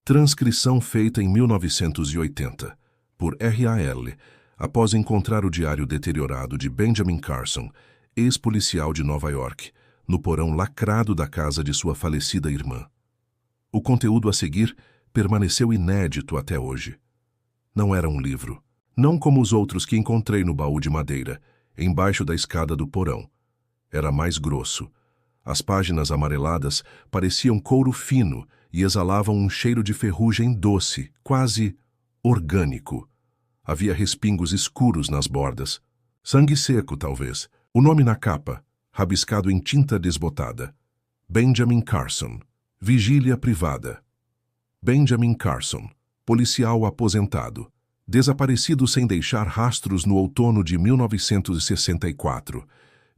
Transcrição feita em 1980, por R.A.L., após encontrar o diário deteriorado de Benjamin Carson, ex-policial de Nova York, no porão lacrado da casa de sua falecida irmã. O conteúdo a seguir permaneceu inédito até hoje. Não era um livro, não como os outros que encontrei no baú de madeira, embaixo da escada do porão. Era mais grosso. As páginas amareladas pareciam couro fino e exalavam um cheiro de ferrugem doce, quase orgânico. Havia respingos escuros nas bordas. Sangue seco, talvez. O nome na capa, rabiscado em tinta desbotada. Benjamin Carson. Vigília privada. Benjamin Carson, policial aposentado. Desaparecido sem deixar rastros no outono de 1964.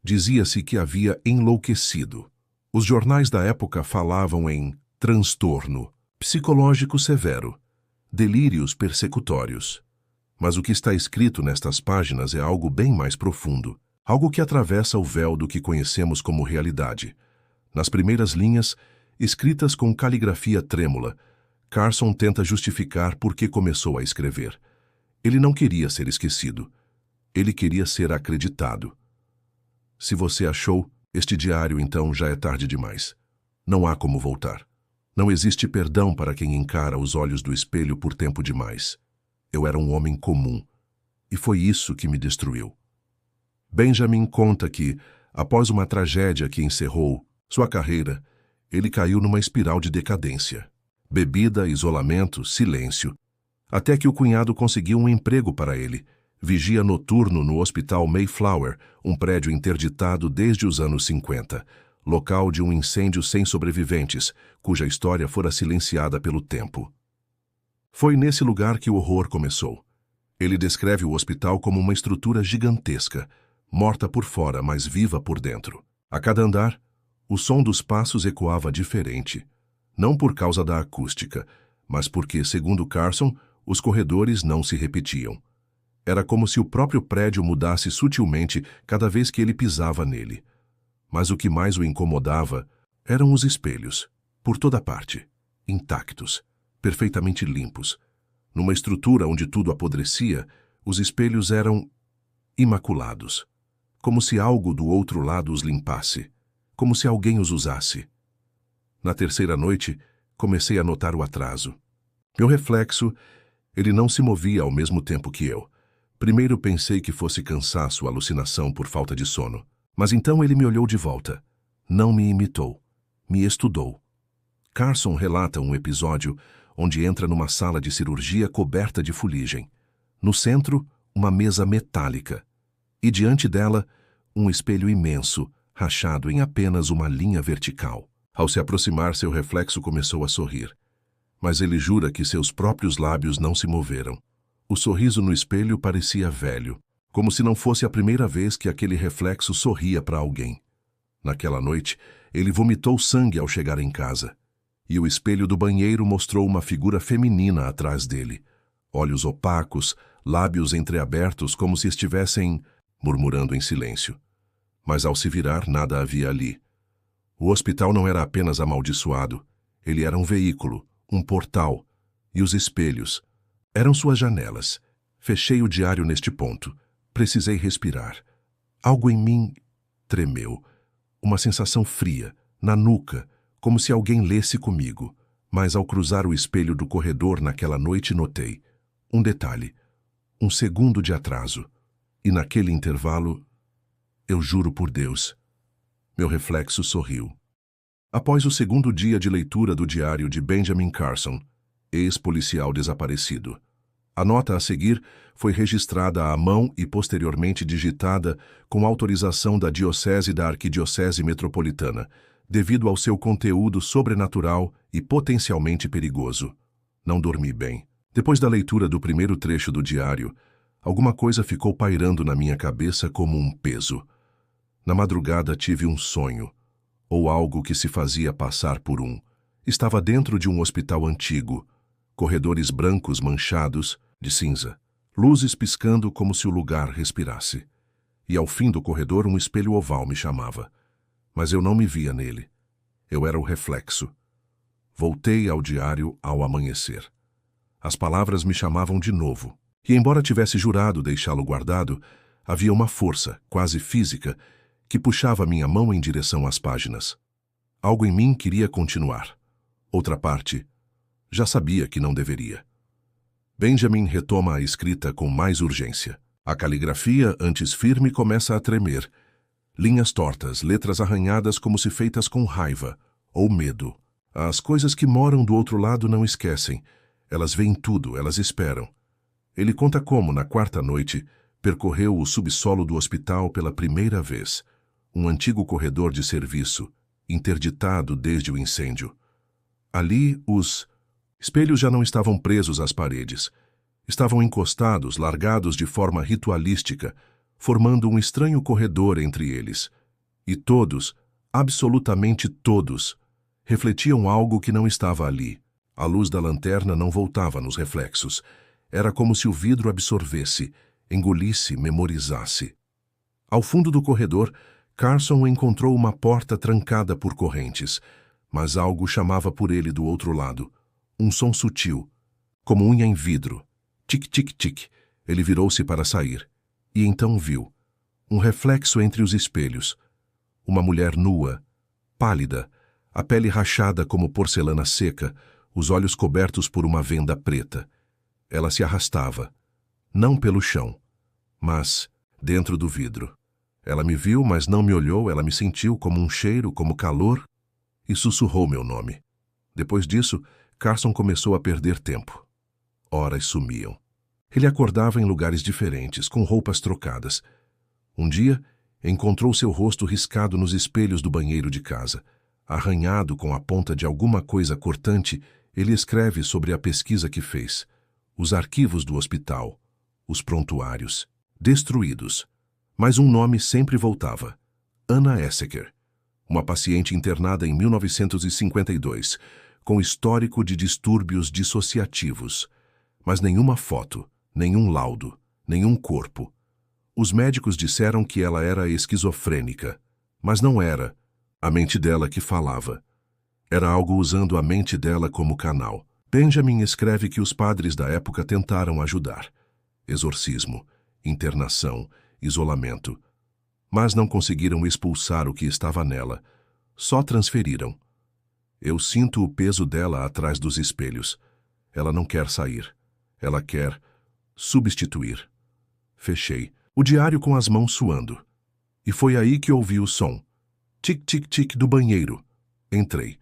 Dizia-se que havia enlouquecido. Os jornais da época falavam em transtorno psicológico severo, delírios persecutórios. Mas o que está escrito nestas páginas é algo bem mais profundo, algo que atravessa o véu do que conhecemos como realidade. Nas primeiras linhas, escritas com caligrafia trêmula, Carson tenta justificar por que começou a escrever. Ele não queria ser esquecido. Ele queria ser acreditado. Se você achou este diário, então já é tarde demais. Não há como voltar. Não existe perdão para quem encara os olhos do espelho por tempo demais. Eu era um homem comum, e foi isso que me destruiu. Benjamin conta que, após uma tragédia que encerrou sua carreira, ele caiu numa espiral de decadência. Bebida, isolamento, silêncio. Até que o cunhado conseguiu um emprego para ele, vigia noturno no Hospital Mayflower, um prédio interditado desde os anos 50, local de um incêndio sem sobreviventes, cuja história fora silenciada pelo tempo. Foi nesse lugar que o horror começou. Ele descreve o hospital como uma estrutura gigantesca, morta por fora, mas viva por dentro. A cada andar, o som dos passos ecoava diferente, não por causa da acústica, mas porque, segundo Carson, os corredores não se repetiam. Era como se o próprio prédio mudasse sutilmente cada vez que ele pisava nele. Mas o que mais o incomodava eram os espelhos, por toda parte, intactos, perfeitamente limpos. Numa estrutura onde tudo apodrecia, os espelhos eram imaculados, como se algo do outro lado os limpasse, como se alguém os usasse. Na terceira noite, comecei a notar o atraso. Meu reflexo, ele não se movia ao mesmo tempo que eu. Primeiro pensei que fosse cansaço, alucinação por falta de sono. Mas então ele me olhou de volta. Não me imitou. Me estudou. Carson relata um episódio onde entra numa sala de cirurgia coberta de fuligem. No centro, uma mesa metálica. E diante dela, um espelho imenso, rachado em apenas uma linha vertical. Ao se aproximar, seu reflexo começou a sorrir. Mas ele jura que seus próprios lábios não se moveram. O sorriso no espelho parecia velho, como se não fosse a primeira vez que aquele reflexo sorria para alguém. Naquela noite, ele vomitou sangue ao chegar em casa, e o espelho do banheiro mostrou uma figura feminina atrás dele. Olhos opacos, lábios entreabertos como se estivessem murmurando em silêncio. Mas ao se virar, nada havia ali. O hospital não era apenas amaldiçoado, ele era um veículo, um portal, e os espelhos eram suas janelas. Fechei o diário neste ponto. Precisei respirar. Algo em mim tremeu. Uma sensação fria, na nuca, como se alguém lesse comigo. Mas ao cruzar o espelho do corredor naquela noite notei um detalhe, um segundo de atraso. E naquele intervalo, eu juro por Deus, meu reflexo sorriu. Após o segundo dia de leitura do diário de Benjamin Carson, ex-policial desaparecido, a nota a seguir foi registrada à mão e posteriormente digitada com autorização da Diocese da Arquidiocese Metropolitana, devido ao seu conteúdo sobrenatural e potencialmente perigoso. Não dormi bem. Depois da leitura do primeiro trecho do diário, alguma coisa ficou pairando na minha cabeça como um peso. Na madrugada tive um sonho, ou algo que se fazia passar por um. Estava dentro de um hospital antigo, corredores brancos manchados de cinza, luzes piscando como se o lugar respirasse. E ao fim do corredor um espelho oval me chamava. Mas eu não me via nele. Eu era o reflexo. Voltei ao diário ao amanhecer. As palavras me chamavam de novo. E embora tivesse jurado deixá-lo guardado, havia uma força, quase física, que puxava minha mão em direção às páginas. Algo em mim queria continuar. Outra parte já sabia que não deveria. Benjamin retoma a escrita com mais urgência. A caligrafia, antes firme, começa a tremer. Linhas tortas, letras arranhadas como se feitas com raiva ou medo. As coisas que moram do outro lado não esquecem. Elas veem tudo, elas esperam. Ele conta como, na quarta noite, percorreu o subsolo do hospital pela primeira vez. Um antigo corredor de serviço, interditado desde o incêndio. Ali, os espelhos já não estavam presos às paredes. Estavam encostados, largados de forma ritualística, formando um estranho corredor entre eles. E todos, absolutamente todos, refletiam algo que não estava ali. A luz da lanterna não voltava nos reflexos. Era como se o vidro absorvesse, engolisse, memorizasse. Ao fundo do corredor, Carson encontrou uma porta trancada por correntes, mas algo chamava por ele do outro lado. Um som sutil, como unha em vidro. Tic-tic-tic. Ele virou-se para sair. E então viu um reflexo entre os espelhos. Uma mulher nua, pálida, a pele rachada como porcelana seca, os olhos cobertos por uma venda preta. Ela se arrastava, não pelo chão, mas dentro do vidro. Ela me viu, mas não me olhou, ela me sentiu como um cheiro, como calor, e sussurrou meu nome. Depois disso, Carson começou a perder tempo. Horas sumiam. Ele acordava em lugares diferentes, com roupas trocadas. Um dia, encontrou seu rosto riscado nos espelhos do banheiro de casa. Arranhado com a ponta de alguma coisa cortante, ele escreve sobre a pesquisa que fez. Os arquivos do hospital, os prontuários, destruídos. Mas um nome sempre voltava. Anna Esseker, uma paciente internada em 1952, com histórico de distúrbios dissociativos. Mas nenhuma foto, nenhum laudo, nenhum corpo. Os médicos disseram que ela era esquizofrênica, mas não era a mente dela que falava. Era algo usando a mente dela como canal. Benjamin escreve que os padres da época tentaram ajudar. Exorcismo, internação, isolamento. Mas não conseguiram expulsar o que estava nela. Só transferiram. Eu sinto o peso dela atrás dos espelhos. Ela não quer sair. Ela quer substituir. Fechei o diário com as mãos suando. E foi aí que ouvi o som. Tic-tic-tic do banheiro. Entrei.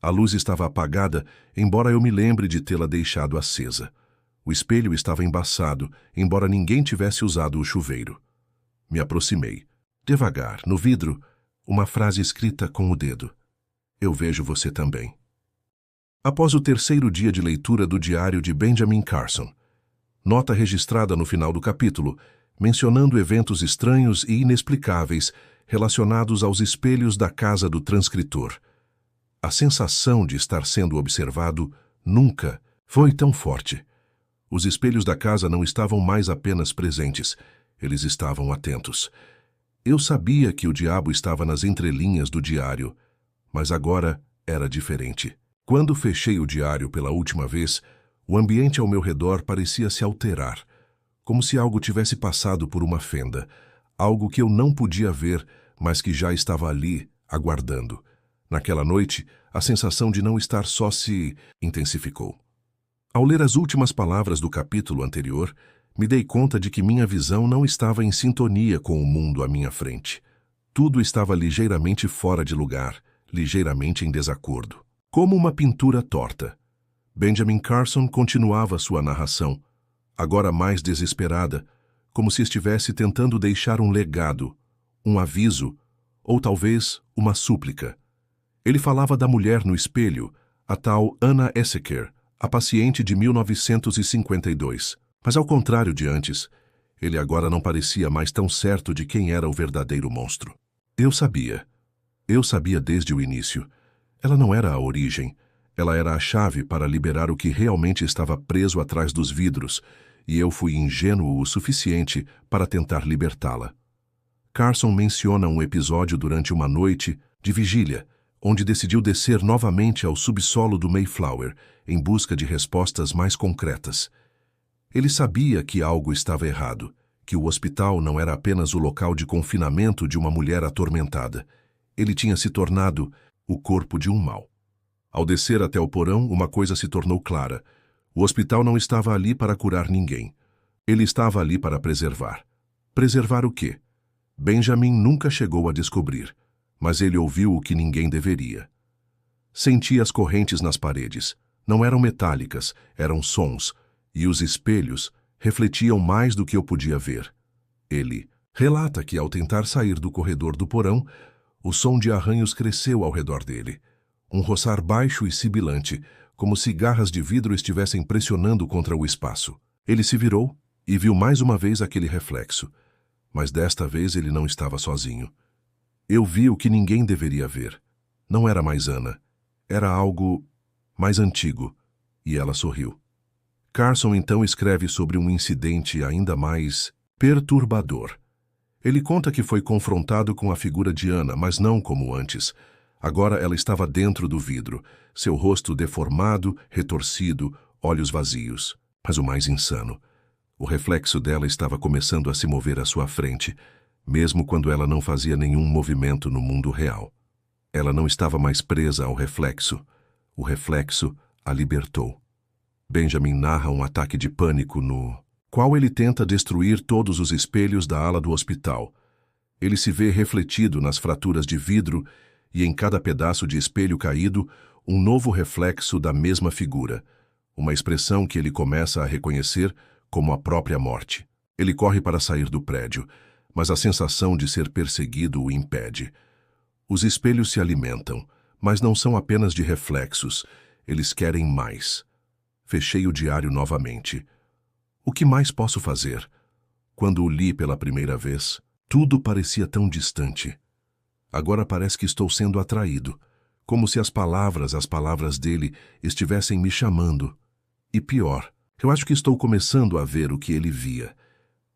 A luz estava apagada, embora eu me lembre de tê-la deixado acesa. O espelho estava embaçado, embora ninguém tivesse usado o chuveiro. Me aproximei. Devagar, no vidro, uma frase escrita com o dedo. Eu vejo você também. Após o terceiro dia de leitura do diário de Benjamin Carson, nota registrada no final do capítulo, mencionando eventos estranhos e inexplicáveis relacionados aos espelhos da casa do transcritor. A sensação de estar sendo observado nunca foi tão forte. Os espelhos da casa não estavam mais apenas presentes, eles estavam atentos. Eu sabia que o diabo estava nas entrelinhas do diário, mas agora era diferente. Quando fechei o diário pela última vez, o ambiente ao meu redor parecia se alterar, como se algo tivesse passado por uma fenda, algo que eu não podia ver, mas que já estava ali, aguardando. Naquela noite, a sensação de não estar só se intensificou. Ao ler as últimas palavras do capítulo anterior, me dei conta de que minha visão não estava em sintonia com o mundo à minha frente. Tudo estava ligeiramente fora de lugar, ligeiramente em desacordo. Como uma pintura torta. Benjamin Carson continuava sua narração, agora mais desesperada, como se estivesse tentando deixar um legado, um aviso, ou talvez uma súplica. Ele falava da mulher no espelho, a tal Anna Esseker, a paciente de 1952. Mas ao contrário de antes, ele agora não parecia mais tão certo de quem era o verdadeiro monstro. Eu sabia desde o início. Ela não era a origem, ela era a chave para liberar o que realmente estava preso atrás dos vidros, e eu fui ingênuo o suficiente para tentar libertá-la. Carson menciona um episódio durante uma noite de vigília, onde decidiu descer novamente ao subsolo do Mayflower em busca de respostas mais concretas. Ele sabia que algo estava errado, que o hospital não era apenas o local de confinamento de uma mulher atormentada. Ele tinha se tornado o corpo de um mal. Ao descer até o porão, uma coisa se tornou clara. O hospital não estava ali para curar ninguém. Ele estava ali para preservar. Preservar o quê? Benjamin nunca chegou a descobrir, mas ele ouviu o que ninguém deveria. Sentia as correntes nas paredes. Não eram metálicas, eram sons, e os espelhos refletiam mais do que eu podia ver. Ele relata que, ao tentar sair do corredor do porão, o som de arranhos cresceu ao redor dele. Um roçar baixo e sibilante, como se garras de vidro estivessem pressionando contra o espaço. Ele se virou e viu mais uma vez aquele reflexo. Mas desta vez ele não estava sozinho. Eu vi o que ninguém deveria ver. Não era mais Ana. Era algo mais antigo. E ela sorriu. Carson então escreve sobre um incidente ainda mais perturbador. Ele conta que foi confrontado com a figura de Ana, mas não como antes. Agora ela estava dentro do vidro, seu rosto deformado, retorcido, olhos vazios. Mas o mais insano, o reflexo dela estava começando a se mover à sua frente, mesmo quando ela não fazia nenhum movimento no mundo real. Ela não estava mais presa ao reflexo. O reflexo a libertou. Benjamin narra um ataque de pânico no qual ele tenta destruir todos os espelhos da ala do hospital. Ele se vê refletido nas fraturas de vidro e em cada pedaço de espelho caído, um novo reflexo da mesma figura, uma expressão que ele começa a reconhecer como a própria morte. Ele corre para sair do prédio, mas a sensação de ser perseguido o impede. Os espelhos se alimentam, mas não são apenas de reflexos, eles querem mais. Fechei o diário novamente. O que mais posso fazer? Quando o li pela primeira vez, tudo parecia tão distante. Agora parece que estou sendo atraído, como se as palavras dele estivessem me chamando. E pior, eu acho que estou começando a ver o que ele via.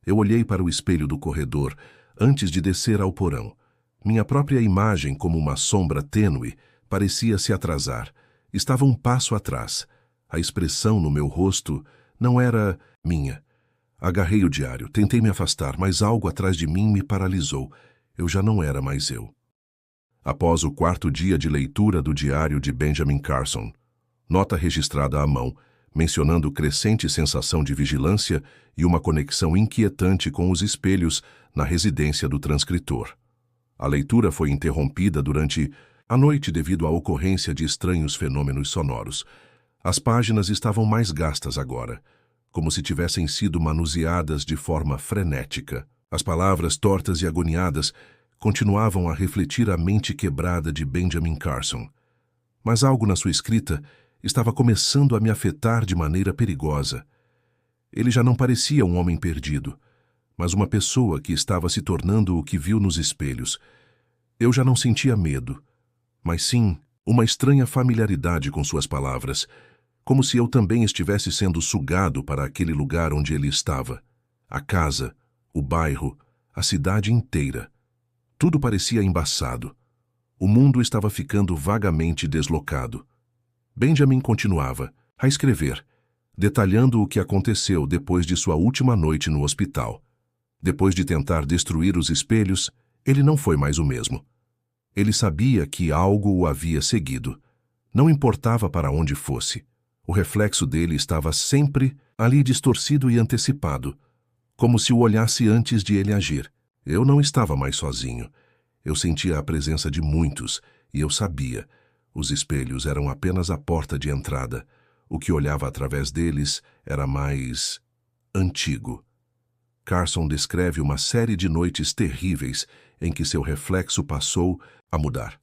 Eu olhei para o espelho do corredor antes de descer ao porão. Minha própria imagem, como uma sombra tênue, parecia se atrasar. Estava um passo atrás. A expressão no meu rosto não era minha. Agarrei o diário, tentei me afastar, mas algo atrás de mim me paralisou. Eu já não era mais eu. Após o quarto dia de leitura do diário de Benjamin Carson, nota registrada à mão, mencionando crescente sensação de vigilância e uma conexão inquietante com os espelhos na residência do transcritor. A leitura foi interrompida durante a noite devido à ocorrência de estranhos fenômenos sonoros. As páginas estavam mais gastas agora, como se tivessem sido manuseadas de forma frenética. As palavras tortas e agoniadas continuavam a refletir a mente quebrada de Benjamin Carson. Mas algo na sua escrita estava começando a me afetar de maneira perigosa. Ele já não parecia um homem perdido, mas uma pessoa que estava se tornando o que viu nos espelhos. Eu já não sentia medo, mas sim uma estranha familiaridade com suas palavras, como se eu também estivesse sendo sugado para aquele lugar onde ele estava. A casa, o bairro, a cidade inteira. Tudo parecia embaçado. O mundo estava ficando vagamente deslocado. Benjamin continuava a escrever, detalhando o que aconteceu depois de sua última noite no hospital. Depois de tentar destruir os espelhos, ele não foi mais o mesmo. Ele sabia que algo o havia seguido. Não importava para onde fosse. O reflexo dele estava sempre ali distorcido e antecipado, como se o olhasse antes de ele agir. Eu não estava mais sozinho. Eu sentia a presença de muitos, e eu sabia. Os espelhos eram apenas a porta de entrada. O que olhava através deles era mais antigo. Carson descreve uma série de noites terríveis em que seu reflexo passou a mudar.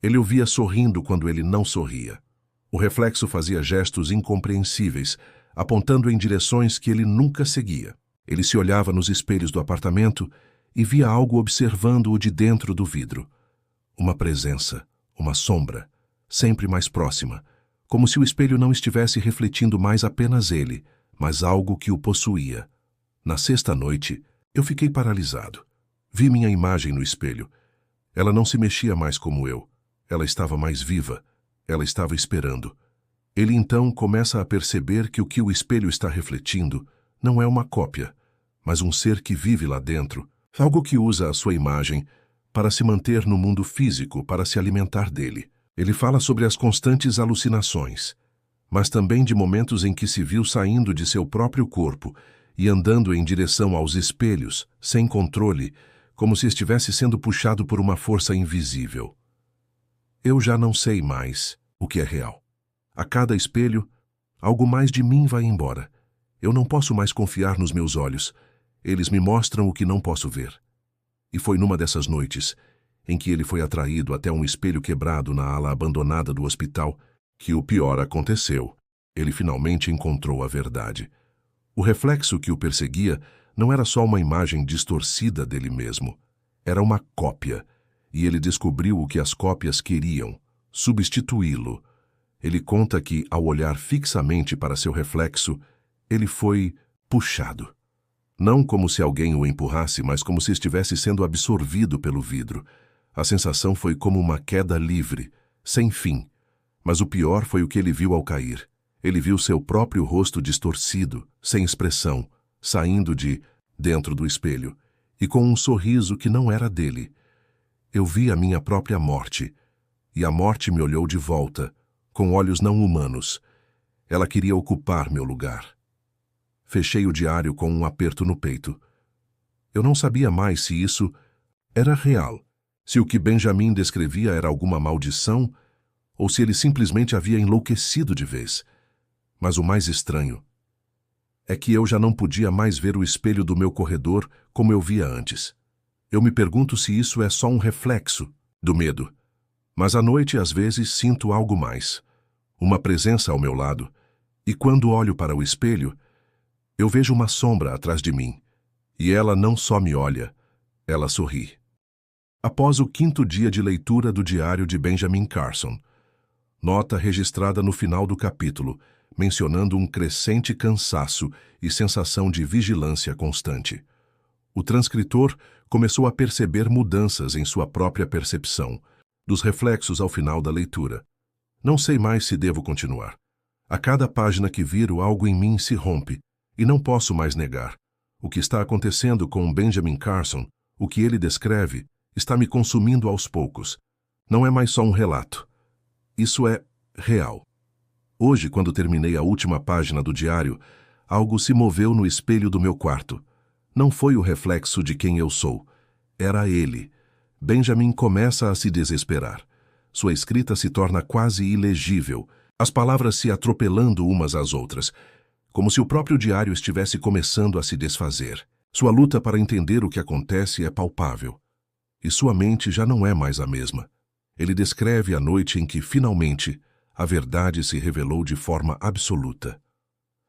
Ele o via sorrindo quando ele não sorria. O reflexo fazia gestos incompreensíveis, apontando em direções que ele nunca seguia. Ele se olhava nos espelhos do apartamento e via algo observando-o de dentro do vidro. Uma presença, uma sombra, sempre mais próxima, como se o espelho não estivesse refletindo mais apenas ele, mas algo que o possuía. Na sexta noite, eu fiquei paralisado. Vi minha imagem no espelho. Ela não se mexia mais como eu. Ela estava mais viva. Ela estava esperando. Ele então começa a perceber que o espelho está refletindo não é uma cópia, mas um ser que vive lá dentro, algo que usa a sua imagem para se manter no mundo físico, para se alimentar dele. Ele fala sobre as constantes alucinações, mas também de momentos em que se viu saindo de seu próprio corpo e andando em direção aos espelhos, sem controle, como se estivesse sendo puxado por uma força invisível. Eu já não sei mais o que é real. A cada espelho, algo mais de mim vai embora. Eu não posso mais confiar nos meus olhos. Eles me mostram o que não posso ver. E foi numa dessas noites, em que ele foi atraído até um espelho quebrado na ala abandonada do hospital, que o pior aconteceu. Ele finalmente encontrou a verdade. O reflexo que o perseguia não era só uma imagem distorcida dele mesmo. Era uma cópia, e ele descobriu o que as cópias queriam: substituí-lo. Ele conta que, ao olhar fixamente para seu reflexo, ele foi puxado. Não como se alguém o empurrasse, mas como se estivesse sendo absorvido pelo vidro. A sensação foi como uma queda livre, sem fim. Mas o pior foi o que ele viu ao cair. Ele viu seu próprio rosto distorcido, sem expressão, saindo de dentro do espelho, e com um sorriso que não era dele. Eu vi a minha própria morte, e a morte me olhou de volta, com olhos não humanos. Ela queria ocupar meu lugar. Fechei o diário com um aperto no peito. Eu não sabia mais se isso era real, se o que Benjamin descrevia era alguma maldição, ou se ele simplesmente havia enlouquecido de vez. Mas o mais estranho é que eu já não podia mais ver o espelho do meu corredor como eu via antes. Eu me pergunto se isso é só um reflexo do medo. Mas à noite, às vezes, sinto algo mais. Uma presença ao meu lado. E quando olho para o espelho, eu vejo uma sombra atrás de mim. E ela não só me olha, ela sorri. Após o 5º dia de leitura do diário de Benjamin Carson, nota registrada no final do capítulo, mencionando um crescente cansaço e sensação de vigilância constante. O transcritor começou a perceber mudanças em sua própria percepção, dos reflexos ao final da leitura. Não sei mais se devo continuar. A cada página que viro, algo em mim se rompe, e não posso mais negar. O que está acontecendo com Benjamin Carson, o que ele descreve, está me consumindo aos poucos. Não é mais só um relato. Isso é real. Hoje, quando terminei a última página do diário, algo se moveu no espelho do meu quarto. Não foi o reflexo de quem eu sou. Era ele. Benjamin começa a se desesperar. Sua escrita se torna quase ilegível, as palavras se atropelando umas às outras, como se o próprio diário estivesse começando a se desfazer. Sua luta para entender o que acontece é palpável. E sua mente já não é mais a mesma. Ele descreve a noite em que, finalmente, a verdade se revelou de forma absoluta.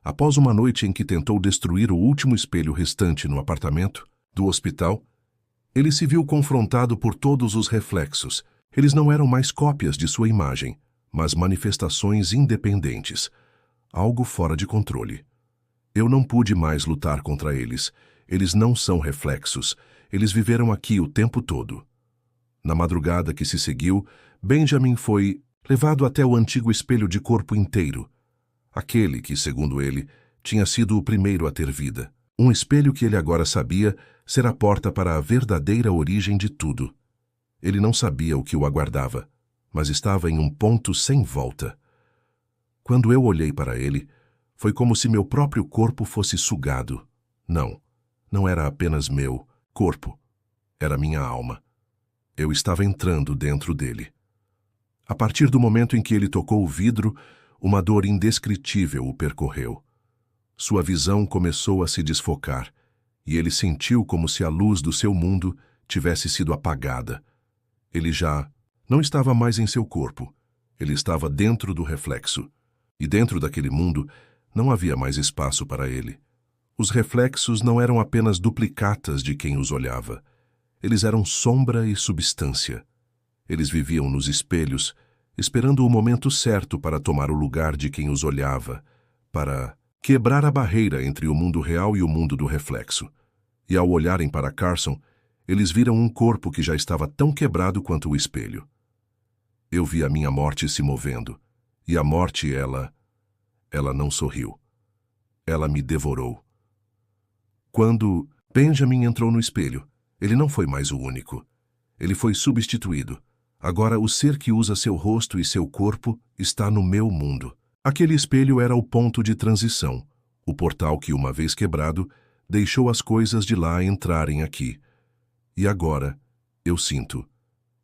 Após uma noite em que tentou destruir o último espelho restante no apartamento do hospital, ele se viu confrontado por todos os reflexos. Eles não eram mais cópias de sua imagem, mas manifestações independentes, algo fora de controle. Eu não pude mais lutar contra eles. Eles não são reflexos. Eles viveram aqui o tempo todo. Na madrugada que se seguiu, Benjamin foi levado até o antigo espelho de corpo inteiro, aquele que, segundo ele, tinha sido o primeiro a ter vida. Um espelho que ele agora sabia ser a porta para a verdadeira origem de tudo. Ele não sabia o que o aguardava, mas estava em um ponto sem volta. Quando eu olhei para ele, foi como se meu próprio corpo fosse sugado. Não era apenas meu corpo, era minha alma. Eu estava entrando dentro dele. A partir do momento em que ele tocou o vidro, uma dor indescritível o percorreu. Sua visão começou a se desfocar, e ele sentiu como se a luz do seu mundo tivesse sido apagada. Ele já não estava mais em seu corpo. Ele estava dentro do reflexo. E dentro daquele mundo não havia mais espaço para ele. Os reflexos não eram apenas duplicatas de quem os olhava. Eles eram sombra e substância. Eles viviam nos espelhos, esperando o momento certo para tomar o lugar de quem os olhava, para quebrar a barreira entre o mundo real e o mundo do reflexo. E ao olharem para Carson, eles viram um corpo que já estava tão quebrado quanto o espelho. Eu vi a minha morte se movendo. E a morte, ela não sorriu. Ela me devorou. Quando Benjamin entrou no espelho, ele não foi mais o único. Ele foi substituído. Agora o ser que usa seu rosto e seu corpo está no meu mundo. Aquele espelho era o ponto de transição, o portal que, uma vez quebrado, deixou as coisas de lá entrarem aqui. E agora, eu sinto,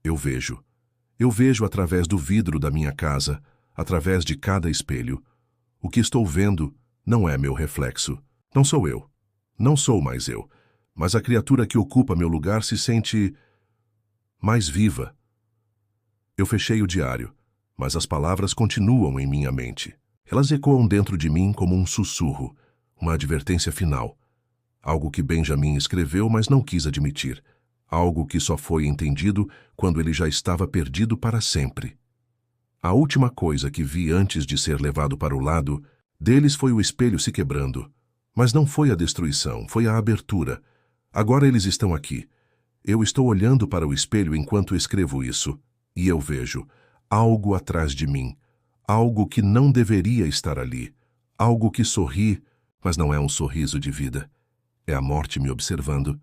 eu vejo. Eu vejo através do vidro da minha casa, através de cada espelho. O que estou vendo não é meu reflexo. Não sou eu. Não sou mais eu. Mas a criatura que ocupa meu lugar se sente mais viva. Eu fechei o diário, mas as palavras continuam em minha mente. Elas ecoam dentro de mim como um sussurro, uma advertência final. Algo que Benjamin escreveu, mas não quis admitir. Algo que só foi entendido quando ele já estava perdido para sempre. A última coisa que vi antes de ser levado para o lado deles foi o espelho se quebrando. Mas não foi a destruição, foi a abertura. Agora eles estão aqui. Eu estou olhando para o espelho enquanto escrevo isso, e eu vejo algo atrás de mim, algo que não deveria estar ali, algo que sorri, mas não é um sorriso de vida. É a morte me observando.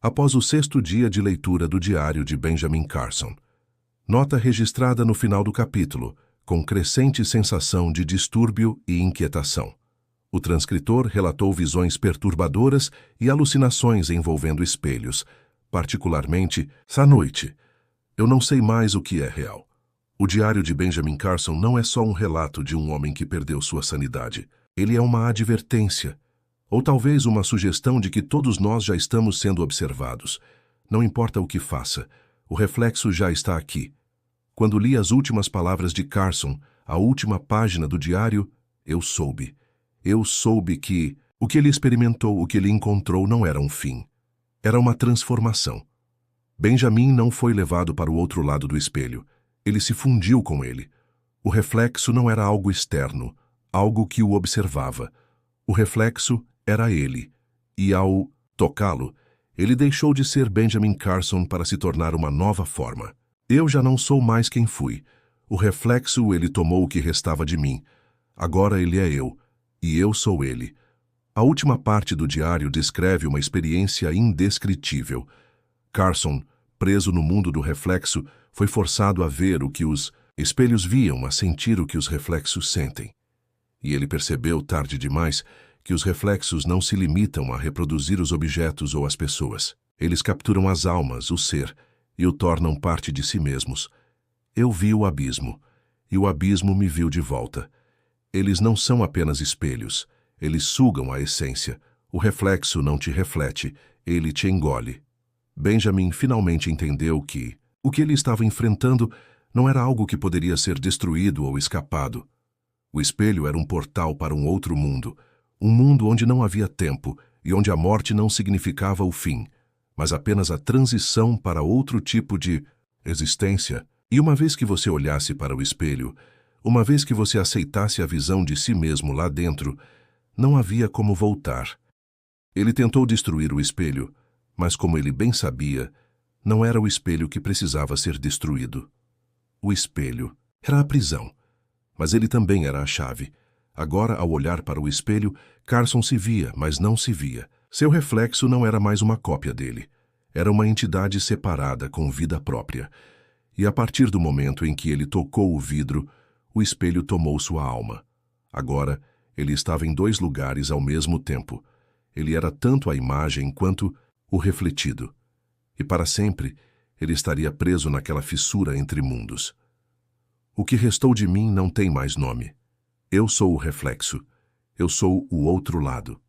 Após o 6º dia de leitura do diário de Benjamin Carson. Nota registrada no final do capítulo, com crescente sensação de distúrbio e inquietação. O transcritor relatou visões perturbadoras e alucinações envolvendo espelhos, particularmente essa noite. Eu não sei mais o que é real. O diário de Benjamin Carson não é só um relato de um homem que perdeu sua sanidade. Ele é uma advertência, ou talvez uma sugestão de que todos nós já estamos sendo observados. Não importa o que faça, o reflexo já está aqui. Quando li as últimas palavras de Carson, a última página do diário, eu soube. Eu soube que o que ele experimentou, o que ele encontrou não era um fim. Era uma transformação. Benjamin não foi levado para o outro lado do espelho. Ele se fundiu com ele. O reflexo não era algo externo, algo que o observava. O reflexo era ele. E ao tocá-lo, ele deixou de ser Benjamin Carson para se tornar uma nova forma. Eu já não sou mais quem fui. O reflexo, ele tomou o que restava de mim. Agora ele é eu. E eu sou ele. A última parte do diário descreve uma experiência indescritível. Carson, preso no mundo do reflexo, foi forçado a ver o que os espelhos viam, a sentir o que os reflexos sentem. E ele percebeu, tarde demais, que os reflexos não se limitam a reproduzir os objetos ou as pessoas. Eles capturam as almas, o ser, e o tornam parte de si mesmos. Eu vi o abismo, e o abismo me viu de volta. Eles não são apenas espelhos, eles sugam a essência. O reflexo não te reflete, ele te engole. Benjamin finalmente entendeu que o que ele estava enfrentando não era algo que poderia ser destruído ou escapado. O espelho era um portal para um outro mundo, um mundo onde não havia tempo e onde a morte não significava o fim, mas apenas a transição para outro tipo de existência. E uma vez que você olhasse para o espelho, uma vez que você aceitasse a visão de si mesmo lá dentro, não havia como voltar. Ele tentou destruir o espelho, mas como ele bem sabia, não era o espelho que precisava ser destruído. O espelho era a prisão, mas ele também era a chave. Agora, ao olhar para o espelho, Carson se via, mas não se via. Seu reflexo não era mais uma cópia dele. Era uma entidade separada, com vida própria. E a partir do momento em que ele tocou o vidro, o espelho tomou sua alma. Agora, ele estava em 2 lugares ao mesmo tempo. Ele era tanto a imagem quanto o refletido. E para sempre, ele estaria preso naquela fissura entre mundos. O que restou de mim não tem mais nome. Eu sou o reflexo. Eu sou o outro lado.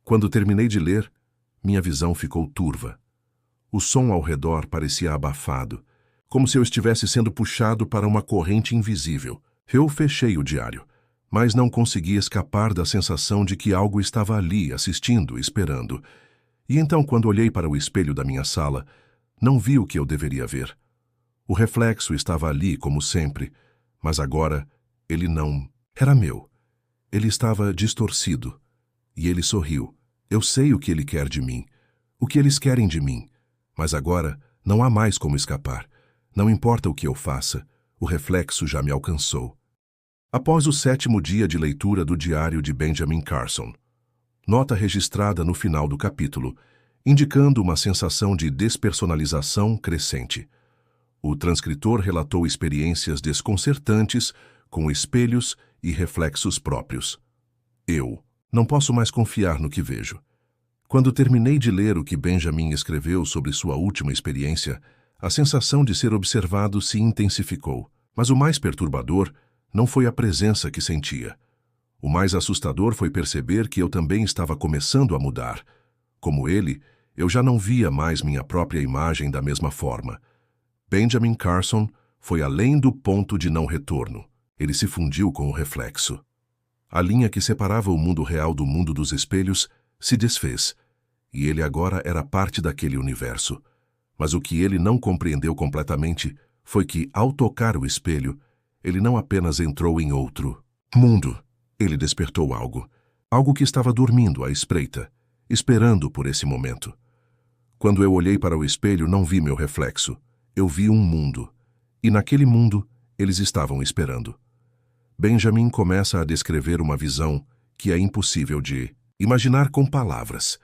Quando terminei de ler, minha visão ficou turva. O som ao redor parecia abafado, como se eu estivesse sendo puxado para uma corrente invisível. Eu fechei o diário, mas não consegui escapar da sensação de que algo estava ali, assistindo, esperando. E então, quando olhei para o espelho da minha sala, não vi o que eu deveria ver. O reflexo estava ali, como sempre, mas agora ele não era meu. Ele estava distorcido. E ele sorriu. Eu sei o que ele quer de mim, o que eles querem de mim, mas agora não há mais como escapar. Não importa o que eu faça, o reflexo já me alcançou. Após o 7º dia de leitura do diário de Benjamin Carson. Nota registrada no final do capítulo, indicando uma sensação de despersonalização crescente. O transcritor relatou experiências desconcertantes com espelhos e reflexos próprios. Eu não posso mais confiar no que vejo. Quando terminei de ler o que Benjamin escreveu sobre sua última experiência, a sensação de ser observado se intensificou. Mas o mais perturbador não foi a presença que sentia. O mais assustador foi perceber que eu também estava começando a mudar. Como ele, eu já não via mais minha própria imagem da mesma forma. Benjamin Carson foi além do ponto de não retorno. Ele se fundiu com o reflexo. A linha que separava o mundo real do mundo dos espelhos se desfez, e ele agora era parte daquele universo. Mas o que ele não compreendeu completamente foi que, ao tocar o espelho, ele não apenas entrou em outro mundo. Ele despertou algo. Algo que estava dormindo à espreita, esperando por esse momento. Quando eu olhei para o espelho, não vi meu reflexo. Eu vi um mundo. E naquele mundo, eles estavam esperando. Benjamin começa a descrever uma visão que é impossível de imaginar com palavras.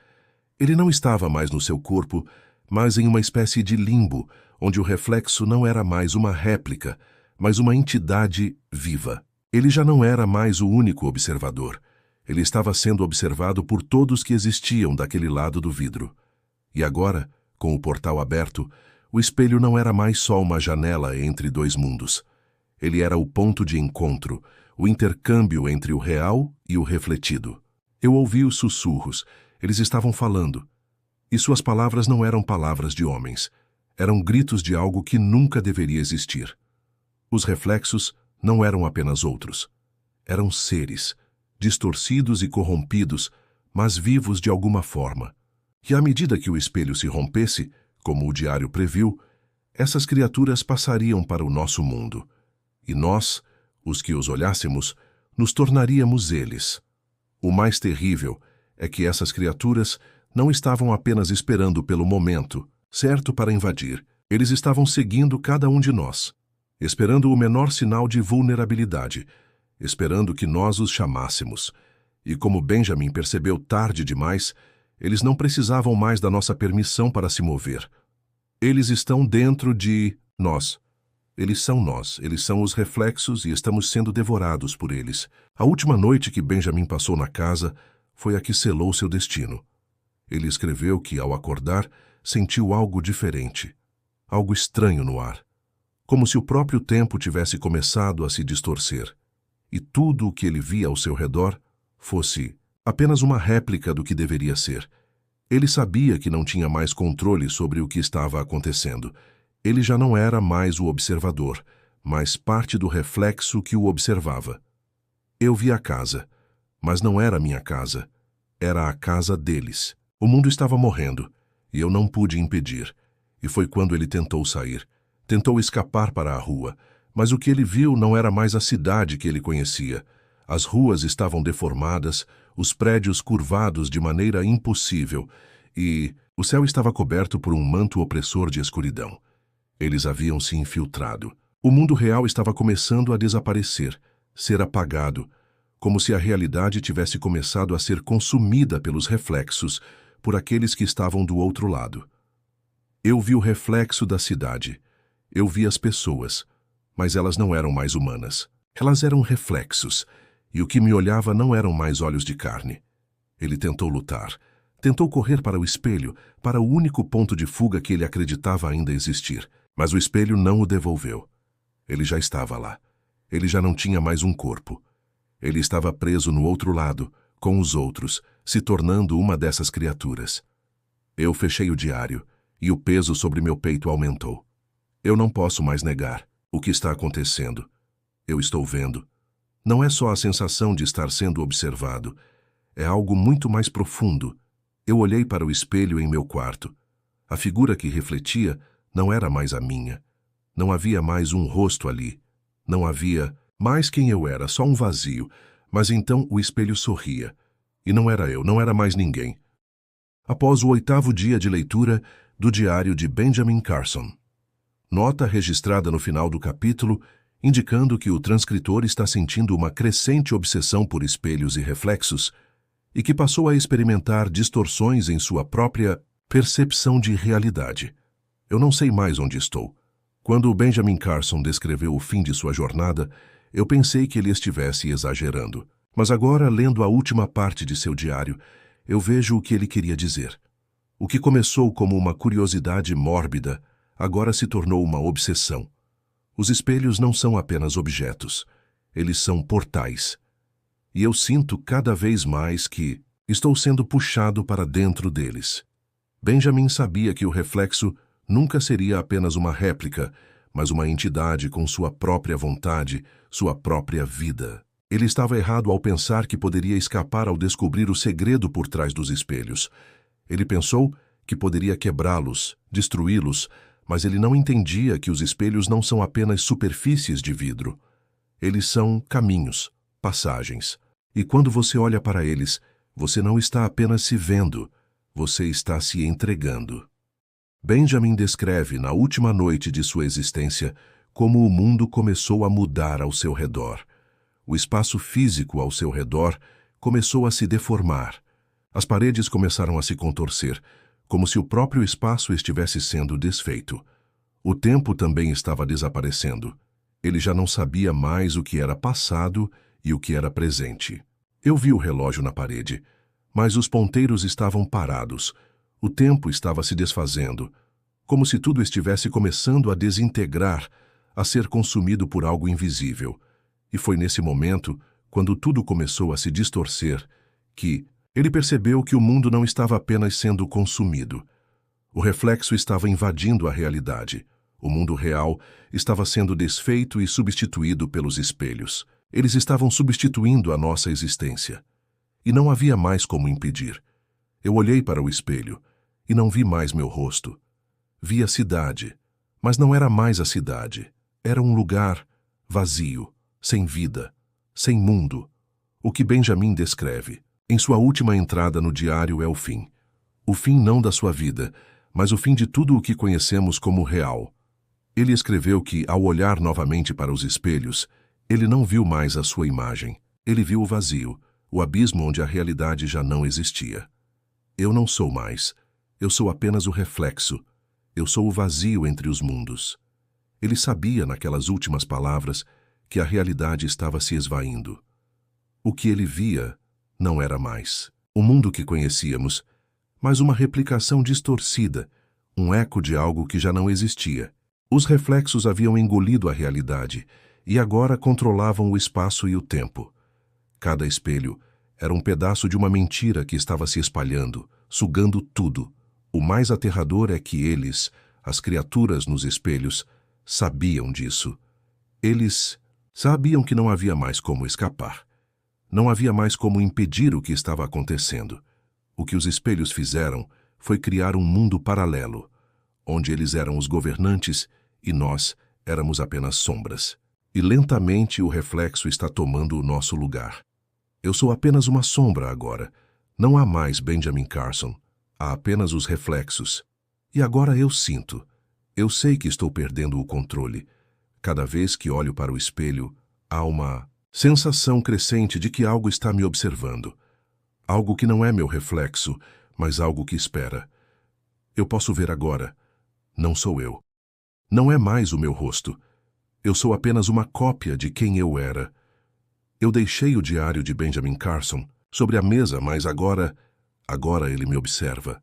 Ele não estava mais no seu corpo, mas em uma espécie de limbo, onde o reflexo não era mais uma réplica, mas uma entidade viva. Ele já não era mais o único observador. Ele estava sendo observado por todos que existiam daquele lado do vidro. E agora, com o portal aberto, o espelho não era mais só uma janela entre dois mundos. Ele era o ponto de encontro, o intercâmbio entre o real e o refletido. Eu ouvi os sussurros. Eles estavam falando. E suas palavras não eram palavras de homens. Eram gritos de algo que nunca deveria existir. Os reflexos não eram apenas outros. Eram seres, distorcidos e corrompidos, mas vivos de alguma forma. E à medida que o espelho se rompesse, como o diário previu, essas criaturas passariam para o nosso mundo. E nós, os que os olhássemos, nos tornaríamos eles. O mais terrível é que essas criaturas não estavam apenas esperando pelo momento certo para invadir. Eles estavam seguindo cada um de nós, esperando o menor sinal de vulnerabilidade, esperando que nós os chamássemos. E como Benjamin percebeu tarde demais, eles não precisavam mais da nossa permissão para se mover. Eles estão dentro de nós. Eles são os reflexos e estamos sendo devorados por eles. A última noite que Benjamin passou na casa foi a que selou seu destino. Ele escreveu que, ao acordar, sentiu algo diferente, algo estranho no ar, como se o próprio tempo tivesse começado a se distorcer, e tudo o que ele via ao seu redor fosse apenas uma réplica do que deveria ser. Ele sabia que não tinha mais controle sobre o que estava acontecendo. Ele já não era mais o observador, mas parte do reflexo que o observava. Eu vi a casa, mas não era minha casa. Era a casa deles. O mundo estava morrendo, e eu não pude impedir. E foi quando ele tentou sair. Tentou escapar para a rua, mas o que ele viu não era mais a cidade que ele conhecia. As ruas estavam deformadas, os prédios curvados de maneira impossível, e o céu estava coberto por um manto opressor de escuridão. Eles haviam se infiltrado. O mundo real estava começando a desaparecer, ser apagado, como se a realidade tivesse começado a ser consumida pelos reflexos, por aqueles que estavam do outro lado. Eu vi o reflexo da cidade. Eu vi as pessoas, mas elas não eram mais humanas. Elas eram reflexos, e o que me olhava não eram mais olhos de carne. Ele tentou lutar. Tentou correr para o espelho, para o único ponto de fuga que ele acreditava ainda existir. Mas o espelho não o devolveu. Ele já estava lá. Ele já não tinha mais um corpo. Ele estava preso no outro lado, com os outros, se tornando uma dessas criaturas. Eu fechei o diário, e o peso sobre meu peito aumentou. Eu não posso mais negar o que está acontecendo. Eu estou vendo. Não é só a sensação de estar sendo observado. É algo muito mais profundo. Eu olhei para o espelho em meu quarto. A figura que refletia não era mais a minha. Não havia mais um rosto ali. Não havia mais quem eu era, só um vazio. Mas então o espelho sorria. E não era eu, não era mais ninguém. Após o 8º dia de leitura do diário de Benjamin Carson. Nota registrada no final do capítulo, indicando que o transcritor está sentindo uma crescente obsessão por espelhos e reflexos e que passou a experimentar distorções em sua própria percepção de realidade. Eu não sei mais onde estou. Quando Benjamin Carson descreveu o fim de sua jornada, eu pensei que ele estivesse exagerando. Mas agora, lendo a última parte de seu diário, eu vejo o que ele queria dizer. O que começou como uma curiosidade mórbida, agora se tornou uma obsessão. Os espelhos não são apenas objetos, eles são portais. E eu sinto cada vez mais que estou sendo puxado para dentro deles. Benjamin sabia que o reflexo nunca seria apenas uma réplica, mas uma entidade com sua própria vontade, sua própria vida. Ele estava errado ao pensar que poderia escapar ao descobrir o segredo por trás dos espelhos. Ele pensou que poderia quebrá-los, destruí-los, mas ele não entendia que os espelhos não são apenas superfícies de vidro. Eles são caminhos, passagens. E quando você olha para eles, você não está apenas se vendo, você está se entregando. Benjamin descreve, na última noite de sua existência, como o mundo começou a mudar ao seu redor. O espaço físico ao seu redor começou a se deformar. As paredes começaram a se contorcer, como se o próprio espaço estivesse sendo desfeito. O tempo também estava desaparecendo. Ele já não sabia mais o que era passado e o que era presente. Eu vi o relógio na parede, mas os ponteiros estavam parados. O tempo estava se desfazendo, como se tudo estivesse começando a desintegrar, a ser consumido por algo invisível. E foi nesse momento, quando tudo começou a se distorcer, que ele percebeu que o mundo não estava apenas sendo consumido. O reflexo estava invadindo a realidade. O mundo real estava sendo desfeito e substituído pelos espelhos. Eles estavam substituindo a nossa existência. E não havia mais como impedir. Eu olhei para o espelho e não vi mais meu rosto. Vi a cidade, mas não era mais a cidade. Era um lugar vazio, sem vida, sem mundo. O que Benjamin descreve em sua última entrada no diário é o fim. O fim não da sua vida, mas o fim de tudo o que conhecemos como real. Ele escreveu que, ao olhar novamente para os espelhos, ele não viu mais a sua imagem. Ele viu o vazio, o abismo onde a realidade já não existia. Eu não sou mais. Eu sou apenas o reflexo. Eu sou o vazio entre os mundos. Ele sabia, naquelas últimas palavras, que a realidade estava se esvaindo. O que ele via não era mais o mundo que conhecíamos, mas uma replicação distorcida, um eco de algo que já não existia. Os reflexos haviam engolido a realidade e agora controlavam o espaço e o tempo. Cada espelho era um pedaço de uma mentira que estava se espalhando, sugando tudo. O mais aterrador é que eles, as criaturas nos espelhos, sabiam disso. Eles sabiam que não havia mais como escapar. Não havia mais como impedir o que estava acontecendo. O que os espelhos fizeram foi criar um mundo paralelo, onde eles eram os governantes e nós éramos apenas sombras. E lentamente o reflexo está tomando o nosso lugar. Eu sou apenas uma sombra agora. Não há mais Benjamin Carson. Há apenas os reflexos. E agora eu sinto. Eu sei que estou perdendo o controle. Cada vez que olho para o espelho, há uma sensação crescente de que algo está me observando. Algo que não é meu reflexo, mas algo que espera. Eu posso ver agora. Não sou eu. Não é mais o meu rosto. Eu sou apenas uma cópia de quem eu era. Eu deixei o diário de Benjamin Carson sobre a mesa, mas agora ele me observa.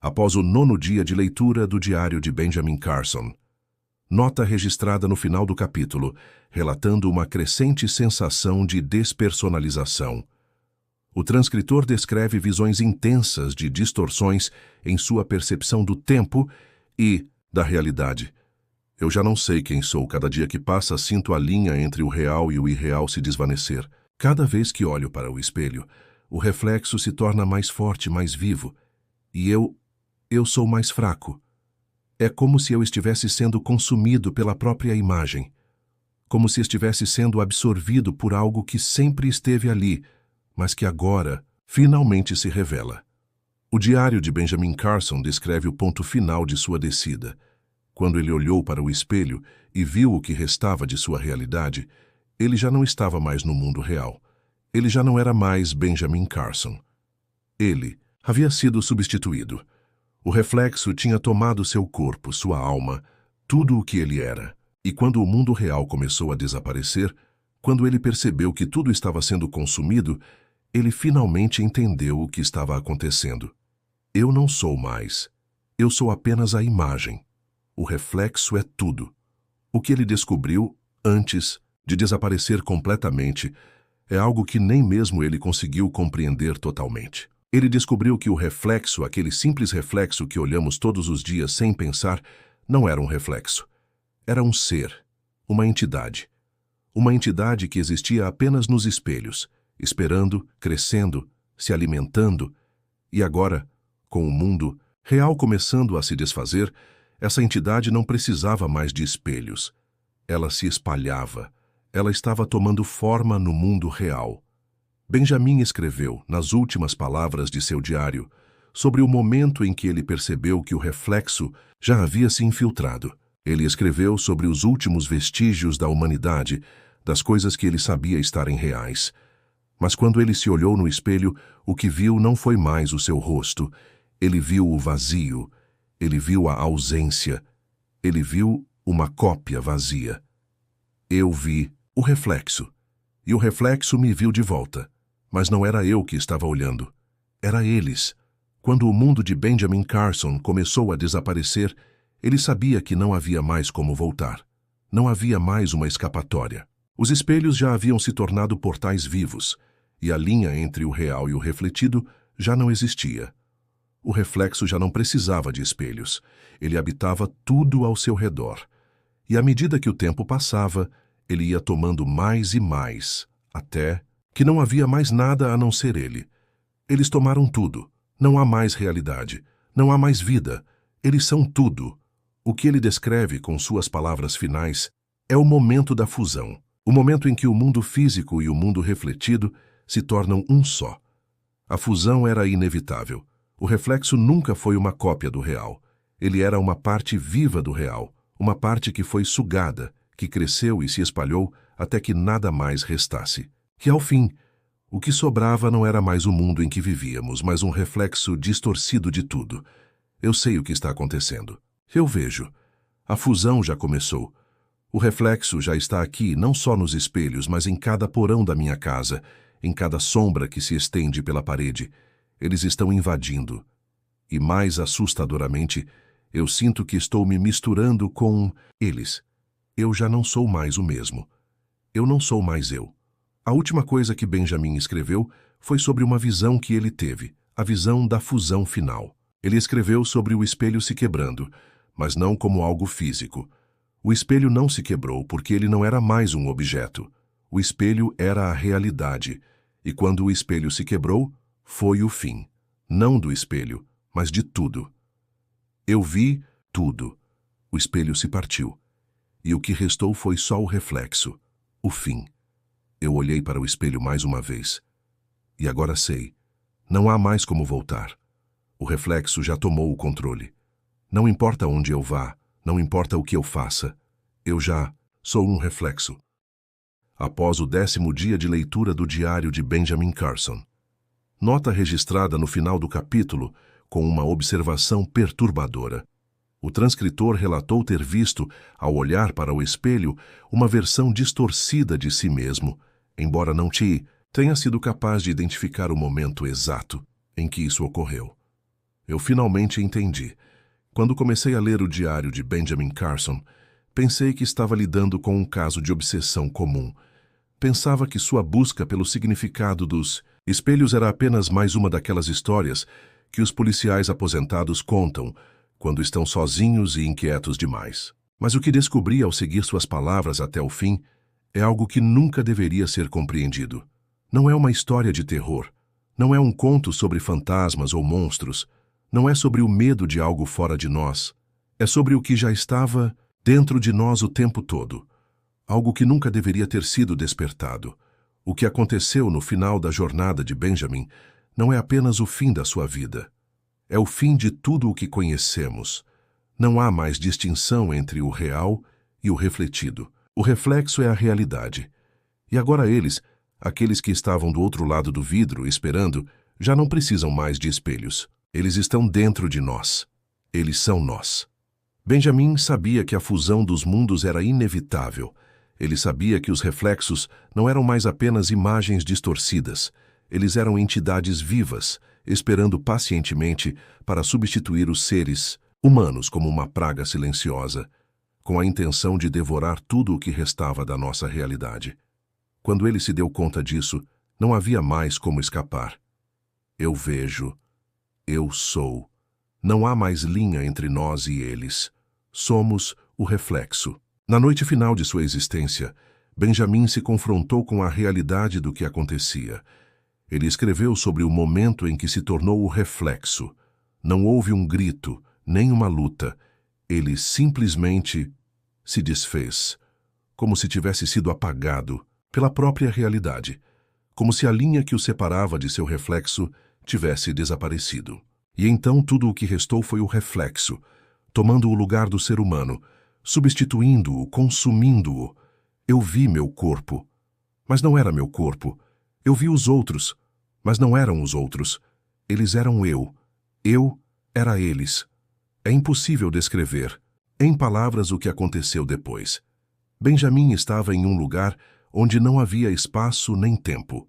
Após o 9º dia de leitura do diário de Benjamin Carson. Nota registrada no final do capítulo, relatando uma crescente sensação de despersonalização. O transcritor descreve visões intensas de distorções em sua percepção do tempo e da realidade. Eu já não sei quem sou. Cada dia que passa, sinto a linha entre o real e o irreal se desvanecer. Cada vez que olho para o espelho, o reflexo se torna mais forte, mais vivo. E eu sou mais fraco. É como se eu estivesse sendo consumido pela própria imagem. Como se estivesse sendo absorvido por algo que sempre esteve ali, mas que agora finalmente se revela. O diário de Benjamin Carson descreve o ponto final de sua descida, Quando ele olhou para o espelho e viu o que restava de sua realidade, ele já não estava mais no mundo real. Ele já não era mais Benjamin Carson. Ele havia sido substituído. O reflexo tinha tomado seu corpo, sua alma, tudo o que ele era. E quando o mundo real começou a desaparecer, quando ele percebeu que tudo estava sendo consumido, ele finalmente entendeu o que estava acontecendo. Eu não sou mais. Eu sou apenas a imagem. O reflexo é tudo. O que ele descobriu antes de desaparecer completamente é algo que nem mesmo ele conseguiu compreender totalmente. Ele descobriu que o reflexo, aquele simples reflexo que olhamos todos os dias sem pensar, não era um reflexo. Era um ser, uma entidade. Uma entidade que existia apenas nos espelhos, esperando, crescendo, se alimentando. E agora, com o mundo real começando a se desfazer, essa entidade não precisava mais de espelhos. Ela se espalhava. Ela estava tomando forma no mundo real. Benjamin escreveu, nas últimas palavras de seu diário, sobre o momento em que ele percebeu que o reflexo já havia se infiltrado. Ele escreveu sobre os últimos vestígios da humanidade, das coisas que ele sabia estarem reais. Mas quando ele se olhou no espelho, o que viu não foi mais o seu rosto. Ele viu o vazio. Ele viu a ausência. Ele viu uma cópia vazia. Eu vi o reflexo. E o reflexo me viu de volta. Mas não era eu que estava olhando. Era eles. Quando o mundo de Benjamin Carson começou a desaparecer, ele sabia que não havia mais como voltar. Não havia mais uma escapatória. Os espelhos já haviam se tornado portais vivos, e a linha entre o real e o refletido já não existia. O reflexo já não precisava de espelhos. Ele habitava tudo ao seu redor. E à medida que o tempo passava, ele ia tomando mais e mais, até que não havia mais nada a não ser ele. Eles tomaram tudo. Não há mais realidade. Não há mais vida. Eles são tudo. O que ele descreve com suas palavras finais é o momento da fusão. O momento em que o mundo físico e o mundo refletido se tornam um só. A fusão era inevitável. O reflexo nunca foi uma cópia do real. Ele era uma parte viva do real, uma parte que foi sugada, que cresceu e se espalhou até que nada mais restasse. E ao fim, o que sobrava não era mais o mundo em que vivíamos, mas um reflexo distorcido de tudo. Eu sei o que está acontecendo. Eu vejo. A fusão já começou. O reflexo já está aqui, não só nos espelhos, mas em cada porão da minha casa, em cada sombra que se estende pela parede. Eles estão invadindo. E mais assustadoramente, eu sinto que estou me misturando com eles. Eu já não sou mais o mesmo. Eu não sou mais eu. A última coisa que Benjamin escreveu foi sobre uma visão que ele teve, a visão da fusão final. Ele escreveu sobre o espelho se quebrando, mas não como algo físico. O espelho não se quebrou porque ele não era mais um objeto. O espelho era a realidade, e quando o espelho se quebrou, foi o fim. Não do espelho, mas de tudo. Eu vi tudo. O espelho se partiu. E o que restou foi só o reflexo, o fim. Eu olhei para o espelho mais uma vez. E agora sei. Não há mais como voltar. O reflexo já tomou o controle. Não importa onde eu vá, não importa o que eu faça. Eu já sou um reflexo. Após o 10º dia de leitura do diário de Benjamin Carson. Nota registrada no final do capítulo com uma observação perturbadora. O transcritor relatou ter visto, ao olhar para o espelho, uma versão distorcida de si mesmo, embora não tenha sido capaz de identificar o momento exato em que isso ocorreu. Eu finalmente entendi. Quando comecei a ler o diário de Benjamin Carson, pensei que estava lidando com um caso de obsessão comum. Pensava que sua busca pelo significado dos espelhos era apenas mais uma daquelas histórias que os policiais aposentados contam quando estão sozinhos e inquietos demais. Mas o que descobri ao seguir suas palavras até o fim é algo que nunca deveria ser compreendido. Não é uma história de terror. Não é um conto sobre fantasmas ou monstros. Não é sobre o medo de algo fora de nós. É sobre o que já estava dentro de nós o tempo todo. Algo que nunca deveria ter sido despertado. O que aconteceu no final da jornada de Benjamin não é apenas o fim da sua vida. É o fim de tudo o que conhecemos. Não há mais distinção entre o real e o refletido. O reflexo é a realidade. E agora eles, aqueles que estavam do outro lado do vidro, esperando, já não precisam mais de espelhos. Eles estão dentro de nós. Eles são nós. Benjamin sabia que a fusão dos mundos era inevitável. Ele sabia que os reflexos não eram mais apenas imagens distorcidas. Eles eram entidades vivas, esperando pacientemente para substituir os seres humanos como uma praga silenciosa, com a intenção de devorar tudo o que restava da nossa realidade. Quando ele se deu conta disso, não havia mais como escapar. Eu vejo. Eu sou. Não há mais linha entre nós e eles. Somos o reflexo. Na noite final de sua existência, Benjamin se confrontou com a realidade do que acontecia. Ele escreveu sobre o momento em que se tornou o reflexo. Não houve um grito, nem uma luta. Ele simplesmente se desfez, como se tivesse sido apagado pela própria realidade, como se a linha que o separava de seu reflexo tivesse desaparecido. E então tudo o que restou foi o reflexo, tomando o lugar do ser humano, substituindo-o, consumindo-o. Eu vi meu corpo, mas não era meu corpo. Eu vi os outros, mas não eram os outros. Eles eram eu. Eu era eles. É impossível descrever, em palavras, o que aconteceu depois. Benjamin estava em um lugar onde não havia espaço nem tempo.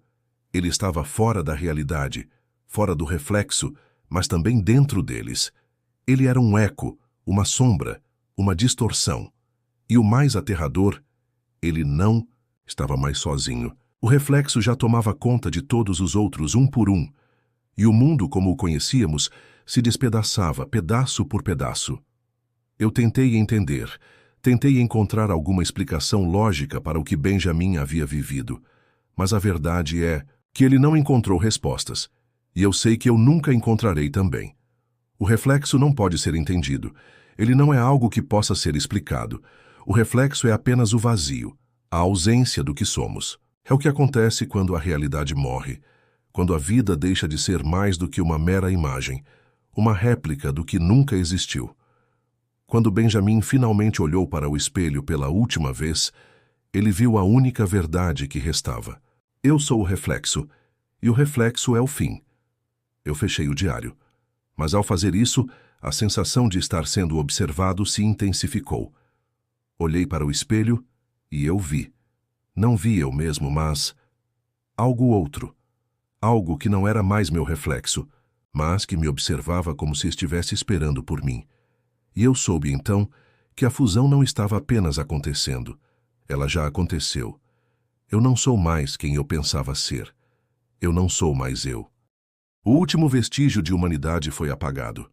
Ele estava fora da realidade, fora do reflexo, mas também dentro deles. Ele era um eco, uma sombra, uma distorção. E o mais aterrador, ele não estava mais sozinho. O reflexo já tomava conta de todos os outros, um por um. E o mundo, como o conhecíamos, se despedaçava, pedaço por pedaço. Eu tentei entender, tentei encontrar alguma explicação lógica para o que Benjamin havia vivido. Mas a verdade é que ele não encontrou respostas. E eu sei que eu nunca encontrarei também. O reflexo não pode ser entendido. Ele não é algo que possa ser explicado. O reflexo é apenas o vazio, a ausência do que somos. É o que acontece quando a realidade morre, quando a vida deixa de ser mais do que uma mera imagem, uma réplica do que nunca existiu. Quando Benjamin finalmente olhou para o espelho pela última vez, ele viu a única verdade que restava. Eu sou o reflexo, e o reflexo é o fim. Eu fechei o diário. Mas ao fazer isso, a sensação de estar sendo observado se intensificou. Olhei para o espelho e eu vi. Não vi eu mesmo, mas algo outro. Algo que não era mais meu reflexo, mas que me observava como se estivesse esperando por mim. E eu soube, então, que a fusão não estava apenas acontecendo. Ela já aconteceu. Eu não sou mais quem eu pensava ser. Eu não sou mais eu. O último vestígio de humanidade foi apagado.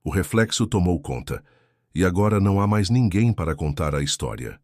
O reflexo tomou conta, e agora não há mais ninguém para contar a história.